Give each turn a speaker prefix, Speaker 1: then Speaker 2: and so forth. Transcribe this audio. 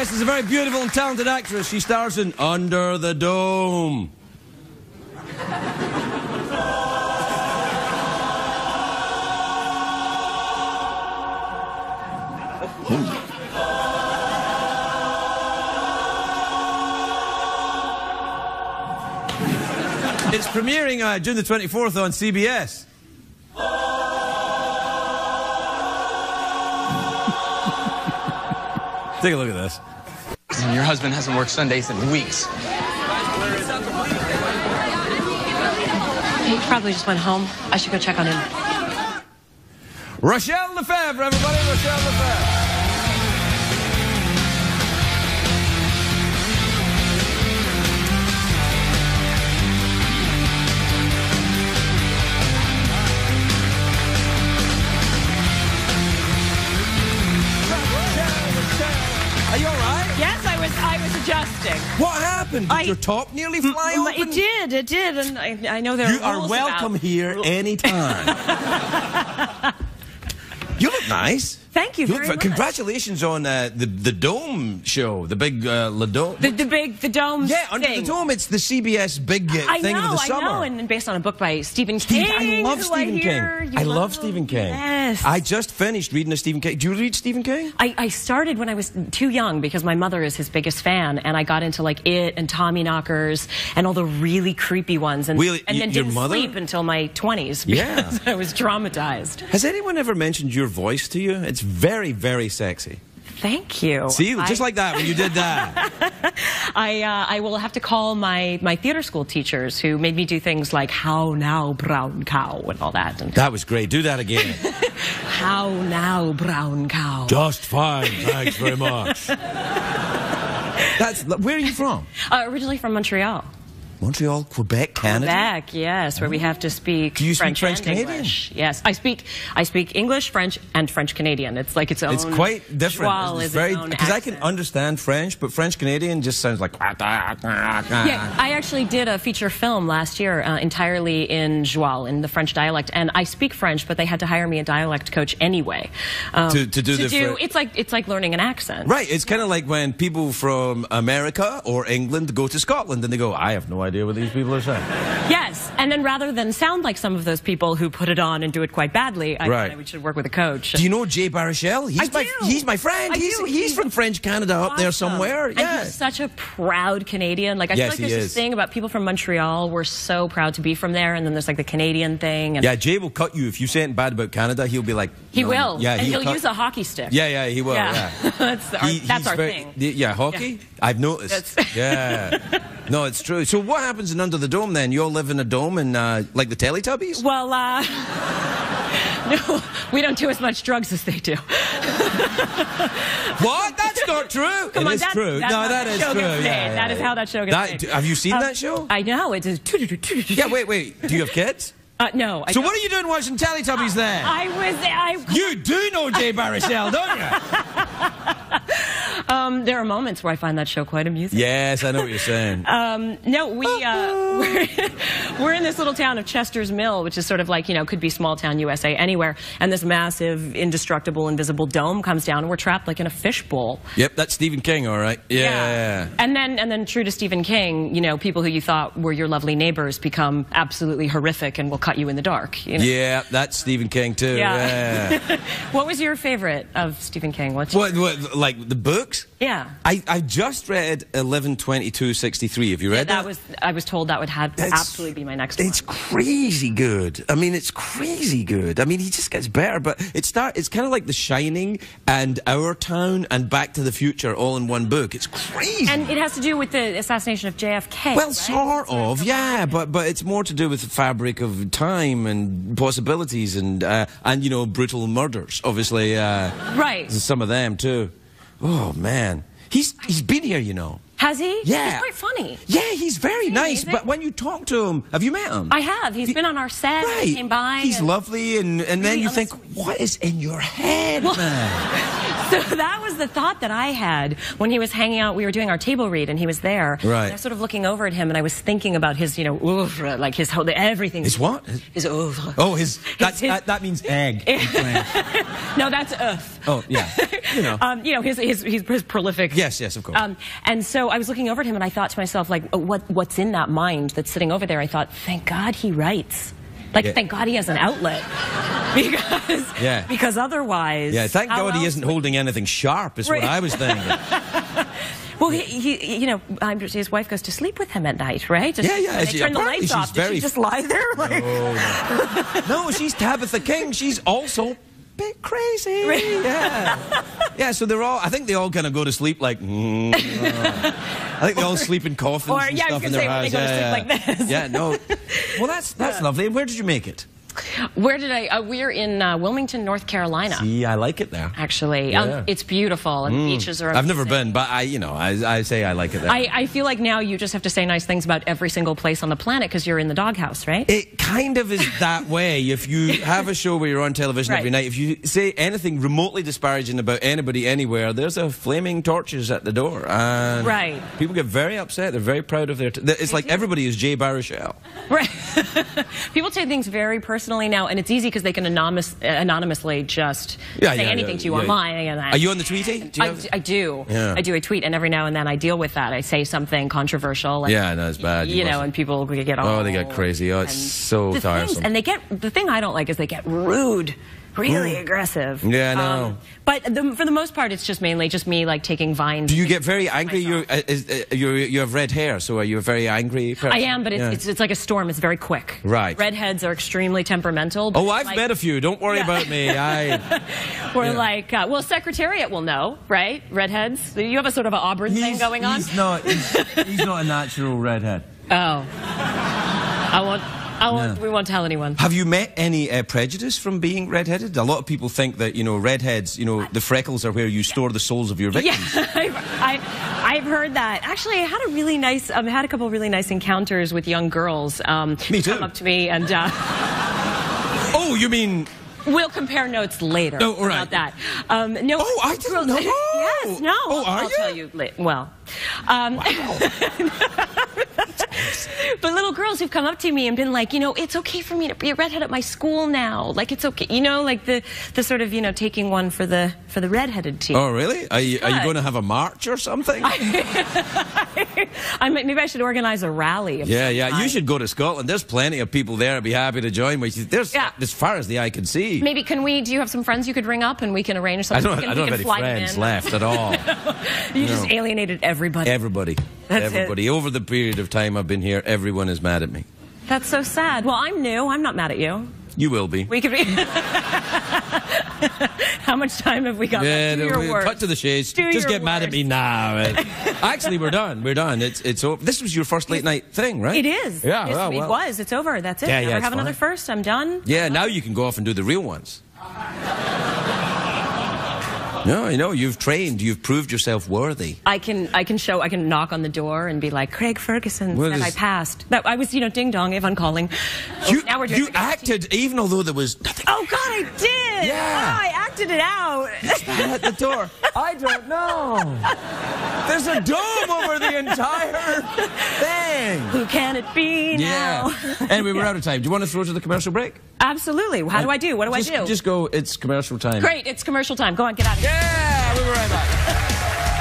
Speaker 1: guest is a very beautiful and talented actress. She stars in Under the Dome. It's premiering June the 24th on CBS. Take a look at this.
Speaker 2: Your husband hasn't worked Sundays in weeks.
Speaker 3: He probably just went home. I should go check on him.
Speaker 1: Rachelle Lefevre, everybody. Rachelle Lefevre. Are you all right?
Speaker 3: Yes, I was adjusting.
Speaker 1: What happened? Did your top nearly fly open?
Speaker 3: It did, and I know there are
Speaker 1: You are welcome here anytime. You look nice.
Speaker 3: Thank you very much.
Speaker 1: Congratulations on the Dome show, the big Le Dome.
Speaker 3: The Dome.
Speaker 1: Yeah, Under the Dome. It's the CBS big thing of the summer.
Speaker 3: I know, and based on a book by Stephen King.
Speaker 1: I love Stephen King. I love Stephen King.
Speaker 3: Yes.
Speaker 1: I just finished reading a Stephen King. Do you read Stephen King?
Speaker 3: I started when I was too young because my mother is his biggest fan, and I got into like It and Tommyknockers and all the really creepy ones, and then didn't sleep until my 20s because I was traumatized.
Speaker 1: Has anyone ever mentioned your voice to you? It's very, very sexy.
Speaker 3: Thank you.
Speaker 1: See, just like that when you did that.
Speaker 3: I will have to call my theater school teachers who made me do things like "How now, brown cow" and all that. And
Speaker 1: that was great. Do that again.
Speaker 3: How now, brown cow?
Speaker 1: Just fine. Thanks very much. Where are you from?
Speaker 3: Originally from Montreal.
Speaker 1: Montreal, Quebec, Canada?
Speaker 3: Quebec, yes, where we have to speak
Speaker 1: Do you
Speaker 3: French
Speaker 1: speak French
Speaker 3: and
Speaker 1: Canadian?
Speaker 3: English. Yes, I speak English, French, and French Canadian. It's like its own.
Speaker 1: It's quite different.
Speaker 3: It's very
Speaker 1: because I can understand French, but French Canadian just sounds like.
Speaker 3: Yeah, I actually did a feature film last year entirely in Joual, in the French dialect, and I speak French, but they had to hire me a dialect coach anyway. It's like learning an accent.
Speaker 1: Right. It's kind of like when people from America or England go to Scotland and they go, I have no idea what these people are saying.
Speaker 3: Yes, and then rather than sound like some of those people who put it on and do it quite badly, I thought we should work with a coach.
Speaker 1: Do you know Jay Baruchel? He's my friend. He's from French Canada up there somewhere. Yeah.
Speaker 3: And he's such a proud Canadian. Like I feel like there's this thing about people from Montreal. We're so proud to be from there, and then there's like the Canadian thing. And
Speaker 1: yeah, Jay will cut you if you say anything bad about Canada. He'll be like,
Speaker 3: he will. Yeah, and he'll use a hockey stick.
Speaker 1: Yeah, he will. Yeah.
Speaker 3: that's our thing.
Speaker 1: Yeah, hockey. Yeah. I've noticed. Yeah. No, it's true. So what happens in Under the Dome then? You all live in a dome and like the Teletubbies?
Speaker 3: Well, no, we don't do as much drugs as they do.
Speaker 1: What? That's not true.
Speaker 3: Come on,
Speaker 1: it is true. No, that is true.
Speaker 3: Yeah, that is how that show gets made.
Speaker 1: Have you seen that show?
Speaker 3: I know. It is.
Speaker 1: Yeah, wait. Do you have kids?
Speaker 3: No.
Speaker 1: So what are you doing watching Teletubbies then? You do know Jay Baruchel, don't you?
Speaker 3: There are moments where I find that show quite amusing.
Speaker 1: Yes, I know what you're saying.
Speaker 3: No, we're in this little town of Chester's Mill, which is sort of like, could be small town USA anywhere. And this massive, indestructible, invisible dome comes down, and we're trapped like in a fishbowl.
Speaker 1: Yep, that's Stephen King, all right. Yeah.
Speaker 3: And then true to Stephen King, people who you thought were your lovely neighbors become absolutely horrific and will cut you in the dark.
Speaker 1: Yeah, that's Stephen King too. Yeah.
Speaker 3: What was your favorite of Stephen King?
Speaker 1: What, like the books?
Speaker 3: Yeah.
Speaker 1: I just read 11/22/63. Have you read that?
Speaker 3: I was told that would absolutely be my next one.
Speaker 1: It's crazy good. I mean, it's crazy good. I mean, he just gets better. But it's kind of like The Shining and Our Town and Back to the Future all in one book. It's crazy.
Speaker 3: And it has to do with the assassination of JFK.
Speaker 1: Well, sort of, yeah. But it's more to do with the fabric of time and possibilities and brutal murders. Obviously,
Speaker 3: right.
Speaker 1: Some of them too. Oh man, he's been here,
Speaker 3: Has he?
Speaker 1: Yeah.
Speaker 3: He's quite funny.
Speaker 1: Yeah, he's very nice. But when you talk to him, have you met him?
Speaker 3: I have. He's been on our set.
Speaker 1: Right.
Speaker 3: He came by.
Speaker 1: He's lovely, and then you think, what is in your head, man?
Speaker 3: So that was was the thought that I had when he was hanging out. We were doing our table read, and he was there.
Speaker 1: Right.
Speaker 3: And I was sort of looking over at him, and I was thinking about his, you know, oeuvre, like his whole, everything.
Speaker 1: His what?
Speaker 3: His oeuvre.
Speaker 1: Oh, that means egg.
Speaker 3: No, that's oeuf.
Speaker 1: Oh, yeah. You know.
Speaker 3: His prolific.
Speaker 1: Yes, of course.
Speaker 3: And so I was looking over at him, and I thought to myself, like, what's in that mind that's sitting over there? I thought, thank God he writes. Like, thank God he has an outlet. Because otherwise...
Speaker 1: Yeah, thank God he isn't holding anything sharp, is what I was thinking.
Speaker 3: Well, his wife goes to sleep with him at night, right? They turn the lights off. Does she just lie there? Like...
Speaker 1: No, she's Tabitha King. She's also a bit crazy. Yeah, so I think they all kind of go to sleep like... I think they all sleep in coffins and stuff in their house.
Speaker 3: They go to sleep like this.
Speaker 1: Yeah, no. Well, that's lovely. Where did you make it?
Speaker 3: Where did I? We're in Wilmington, North Carolina.
Speaker 1: See, I like it there.
Speaker 3: Actually, it's beautiful, and beaches are amazing.
Speaker 1: I've never been, but I say I like it there.
Speaker 3: I feel like now you just have to say nice things about every single place on the planet because you're in the doghouse, right?
Speaker 1: It kind of is that way. If you have a show where you're on television every night, if you say anything remotely disparaging about anybody anywhere, there's a flaming torches at the door. And people get very upset. They're very proud of their... It's like everybody is Jay Baruchel.
Speaker 3: Right. People take things very personally now, and it's easy because they can anonymously just say anything to you online.
Speaker 1: Are you on the Tweety?
Speaker 3: I do. Yeah. I do. I tweet, and every now and then I deal with that. I say something controversial. And,
Speaker 1: no, it's bad.
Speaker 3: And people get all...
Speaker 1: Oh, they get crazy. Oh, it's so tiresome.
Speaker 3: And the thing I don't like is they get rude. Really aggressive.
Speaker 1: Yeah, I know.
Speaker 3: But for the most part, it's just mainly just me like taking vines.
Speaker 1: Do you get very angry? You have red hair, so are you a very angry person?
Speaker 3: I am, but it's like a storm. It's very quick.
Speaker 1: Right.
Speaker 3: Redheads are extremely temperamental.
Speaker 1: Oh, I've met a few. Don't worry about me.
Speaker 3: We're like, well, Secretariat will know, right? Redheads. You have a sort of an Auburn thing going on.
Speaker 1: He's not a natural redhead.
Speaker 3: Oh. We won't tell anyone.
Speaker 1: Have you met any prejudice from being redheaded? A lot of people think that, redheads, the freckles are where you store the souls of your victims.
Speaker 3: Yeah, I've heard that. Actually, I had a couple of really nice encounters with young girls.
Speaker 1: Me too.
Speaker 3: Come up to me and...
Speaker 1: Oh, you mean...
Speaker 3: We'll compare notes later about that. No.
Speaker 1: Oh, I didn't know.
Speaker 3: Yes, no.
Speaker 1: Oh,
Speaker 3: I'll tell you later. Well.
Speaker 1: Wow.
Speaker 3: But little girls who've come up to me and been like, it's okay for me to be a redhead at my school now. Like, it's okay. Like the sort of, taking one for the redheaded team.
Speaker 1: Oh, really? Are you going to have a march or something?
Speaker 3: Maybe I should organize a rally.
Speaker 1: Yeah. You should go to Scotland. There's plenty of people there. I'd be happy to join. There's as far as the eye can see.
Speaker 3: Maybe do you have some friends you could ring up and we can arrange something?
Speaker 1: I don't have any friends left at all.
Speaker 3: You just alienated everybody.
Speaker 1: Everybody. Over the period of time I've been here, everyone is mad at me.
Speaker 3: That's so sad. Well, I'm new. I'm not mad at you.
Speaker 1: You will be.
Speaker 3: We could be. How much time have we got?
Speaker 1: Cut to the chase. Just get mad at me now. Actually, we're done. It's over. This was your first late night thing, right?
Speaker 3: It is.
Speaker 1: Yeah.
Speaker 3: It was. It's over. That's it.
Speaker 1: Never
Speaker 3: have another first. I'm done.
Speaker 1: Yeah. Now you can go off and do the real ones. No, you've trained. You've proved yourself worthy.
Speaker 3: I can knock on the door and be like, Craig Ferguson said I passed. I was, ding dong, Yvonne calling. Now we're doing
Speaker 1: you acted, even although there was nothing.
Speaker 3: Oh, God, I did.
Speaker 1: Yeah.
Speaker 3: I acted it out.
Speaker 1: At the door. I don't know. There's a dome over the entire thing.
Speaker 3: Who can it be now?
Speaker 1: Anyway, we're out of time. Do you want to throw to the commercial break?
Speaker 3: Absolutely. How do I do? What do I do?
Speaker 1: Just go, it's commercial time.
Speaker 3: Great, it's commercial time. Go on, get out of here.
Speaker 1: Yeah, we'll be right back.